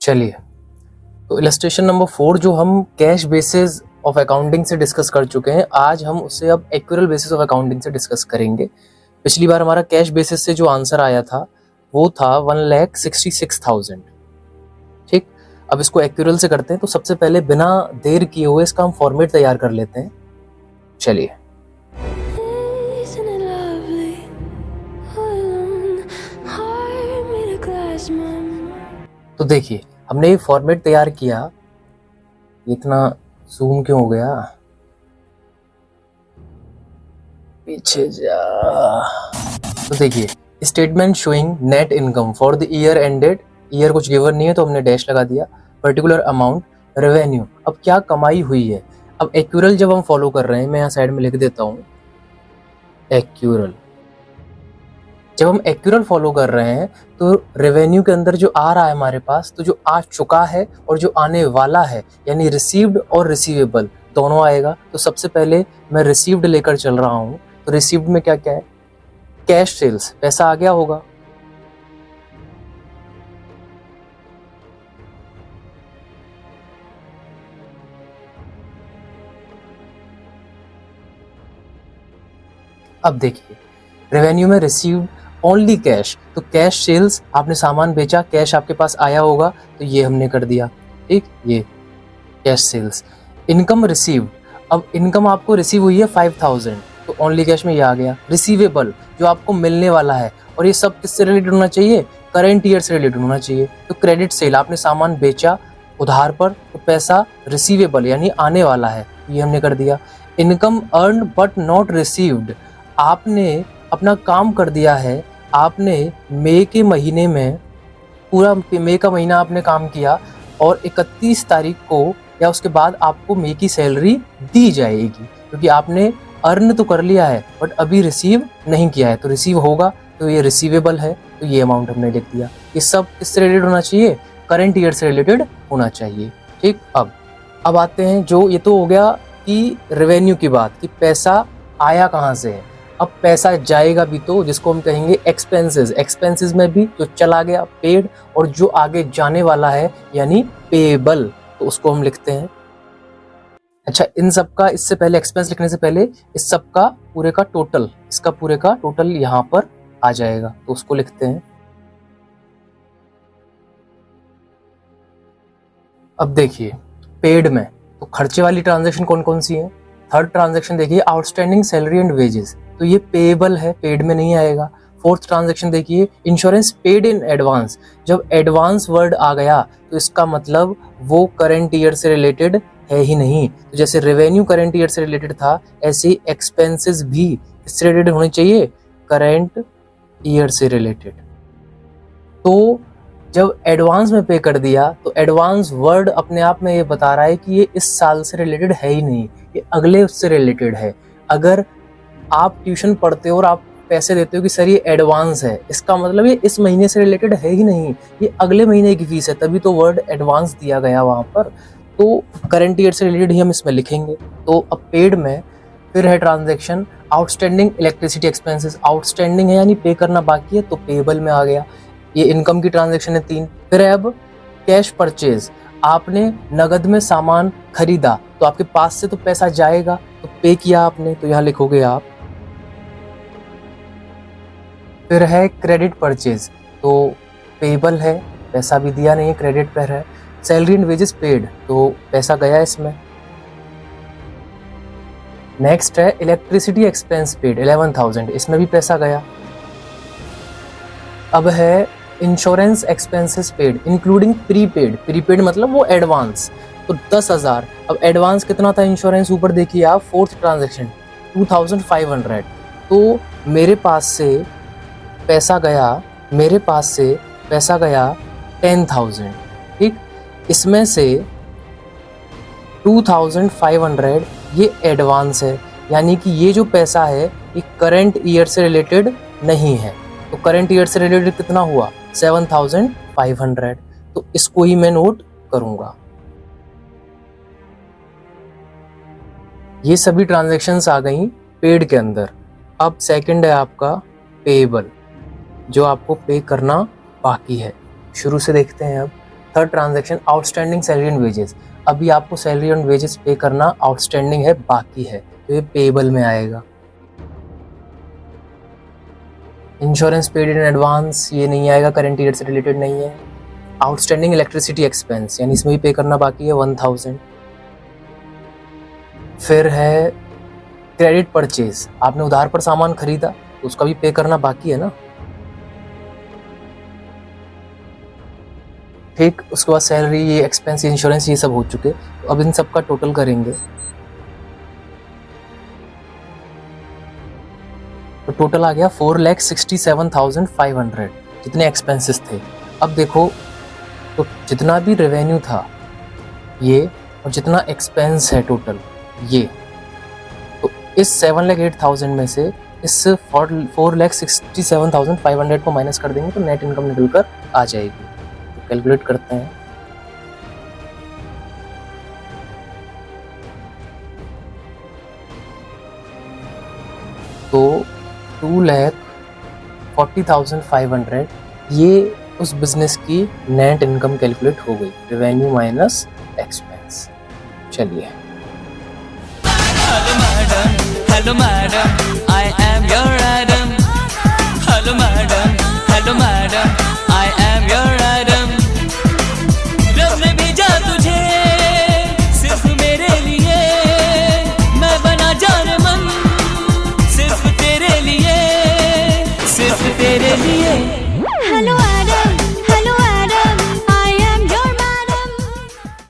चलिए, तो illustration number 4 जो हम कैश बेसिस ऑफ अकाउंटिंग से डिस्कस कर चुके हैं, आज हम उसे अब एक्यूरल बेसिस ऑफ अकाउंटिंग से डिस्कस करेंगे। पिछली बार हमारा कैश बेसिस से जो आंसर आया था वो था 1,66,000। ठीक, अब इसको एक्यूरल से करते हैं। तो सबसे पहले बिना देर किए हुए इसका हम फॉर्मेट तैयार कर लेते हैं। चलिए, तो देखिए हमने ये फॉर्मेट तैयार किया। इतना जूम क्यों हो गया, पीछे जा। तो देखिए, statement showing net income for the year ended, year कुछ गिवन नहीं है तो हमने डैश लगा दिया, पर्टिकुलर अमाउंट, रेवेन्यू, अब क्या कमाई हुई है। अब एक्यूरल जब हम फॉलो कर रहे हैं, मैं यहाँ साइड में लिख देता हूँ एक्यूरल। जब हम एक्यूरल फॉलो कर रहे हैं तो रेवेन्यू के अंदर जो आ रहा है हमारे पास, तो जो आ चुका है और जो आने वाला है, यानी रिसीव्ड और रिसीवेबल दोनों आएगा। तो सबसे पहले मैं रिसीव्ड लेकर चल रहा हूँ। तो रिसीव्ड में क्या क्या है, कैश सेल्स, पैसा आ गया होगा। अब देखिए, रेवेन्यू में रिसीव्ड ओनली कैश, तो कैश सेल्स, आपने सामान बेचा, कैश आपके पास आया होगा, तो ये हमने कर दिया। ठीक, ये कैश सेल्स। इनकम रिसीव्ड, अब इनकम आपको रिसीव हुई है 5,000, तो ओनली कैश में ये आ गया। रिसीवेबल, जो आपको मिलने वाला है, और ये सब किससे रिलेटेड होना चाहिए, करंट ईयर से रिलेटेड होना चाहिए। तो क्रेडिट सेल, आपने सामान बेचा उधार पर, तो पैसा रिसीवेबल यानी आने वाला है, ये हमने कर दिया। Income earn but not received, आपने अपना काम कर दिया है, आपने मई के महीने में, पूरा मई का महीना आपने काम किया और 31 तारीख को या उसके बाद आपको मई की सैलरी दी जाएगी, क्योंकि आपने अर्न तो कर लिया है बट अभी रिसीव नहीं किया है, तो रिसीव होगा, तो ये रिसीवेबल है, तो ये अमाउंट हमने लिख दिया। ये सब किससे रिलेटेड होना चाहिए, करंट ईयर से रिलेटेड होना चाहिए। ठीक, अब आते हैं, जो ये तो हो गया कि रेवेन्यू की बात, कि पैसा आया कहाँ से है। अब पैसा जाएगा भी, तो जिसको हम कहेंगे एक्सपेंसेस, एक्सपेंसेस में भी जो चला गया पेड, और जो आगे जाने वाला है यानी पेएबल, तो उसको हम लिखते हैं। अच्छा, इन सब का, इससे पहले एक्सपेंस लिखने से पहले इस सब का पूरे का टोटल, इसका पूरे का टोटल यहाँ पर आ जाएगा, तो उसको लिखते हैं। अब देखिए, पेड में तो खर्चे वाली ट्रांजैक्शन कौन कौन सी है। थर्ड ट्रांजैक्शन देखिए, आउटस्टैंडिंग सैलरी एंड वेजेस, तो ये पेएबल है, पेड में नहीं आएगा। फोर्थ ट्रांजैक्शन देखिए, इंश्योरेंस पेड इन एडवांस, जब एडवांस वर्ड आ गया तो इसका मतलब वो करंट ईयर से रिलेटेड है ही नहीं। तो जैसे रेवेन्यू करंट ईयर से रिलेटेड था, ऐसे ही एक्सपेंसेस भी इससे रिलेटेड होने चाहिए, करंट ईयर से रिलेटेड। तो जब एडवांस में पे कर दिया, तो एडवांस वर्ड अपने आप में ये बता रहा है कि ये इस साल से रिलेटेड है ही नहीं, ये अगले उससे रिलेटेड है। अगर आप ट्यूशन पढ़ते हो और आप पैसे देते हो कि सर ये एडवांस है, इसका मतलब ये इस महीने से रिलेटेड है ही नहीं, ये अगले महीने की फीस है, तभी तो वर्ड एडवांस दिया गया वहाँ पर। तो करंट ईयर से रिलेटेड ही हम इसमें लिखेंगे। तो अब पेड में फिर है transaction outstanding electricity expenses, outstanding है यानी पे करना बाकी है, तो पेएबल में आ गया। ये इनकम की ट्रांजैक्शन है 3। फिर है अब कैश परचेज, आपने नगद में सामान खरीदा, तो आपके पास से तो पैसा जाएगा, तो पे किया आपने, तो यहाँ लिखोगे आप। फिर है क्रेडिट परचेज, तो पेएबल है, पैसा भी दिया नहीं है, क्रेडिट पर है। सैलरी एंड वेजेस पेड, तो पैसा गया इसमें। नेक्स्ट है इलेक्ट्रिसिटी एक्सपेंस पेड 11,000, इसमें भी पैसा गया। अब है insurance expenses paid including prepaid, prepaid मतलब वो एडवांस, तो 10,000। अब एडवांस कितना था इंश्योरेंस, ऊपर देखिए आप, फोर्थ ट्रांजैक्शन 2,500, तो मेरे पास से पैसा गया, 10,000। ठीक, इसमें से 2,500 ये एडवांस है, यानी कि ये जो पैसा है ये करंट ईयर से रिलेटेड नहीं है। तो करंट ईयर से रिलेटेड कितना हुआ, 7,500, तो इसको ही मैं नोट करूंगा। ये सभी ट्रांजैक्शंस आ गई पेड के अंदर। अब सेकंड है आपका पेएबल, जो आपको पे करना बाकी है। शुरू से देखते हैं। अब third transaction outstanding salary and wages. अभी आपको सैलरी एंड वेजेस पे करना आउटस्टैंडिंग है, बाकी है, तो ये पेएबल में आएगा। इंश्योरेंस पेड इन एडवांस, ये नहीं आएगा, करंट ईयर से रिलेटेड नहीं है। आउटस्टैंडिंग इलेक्ट्रिसिटी एक्सपेंस, यानी इसमें भी पे करना बाकी है 1000। फिर है क्रेडिट परचेज, आपने उधार पर सामान खरीदा तो उसका भी पे करना बाकी है ना, ठीक। उसके बाद सैलरी, ये एक्सपेंस, इंश्योरेंस, ये सब हो चुके। तो अब इन सब का टोटल करेंगे तो टोटल आ गया 4,67,500, जितने एक्सपेंसेस थे। अब देखो तो जितना भी रेवेन्यू था ये, और जितना एक्सपेंस है टोटल ये, तो इस 7,08,000 में से इस 4,67,500 को माइनस कर देंगे तो नेट इनकम निकल कर आ जाएगी। तो कैलकुलेट करते हैं। तो 2,40,500 ये उस बिजनेस की नेट इनकम कैलकुलेट हो गई, रेवेन्यू माइनस एक्सपेंस। चलिए, हेलो मैडम,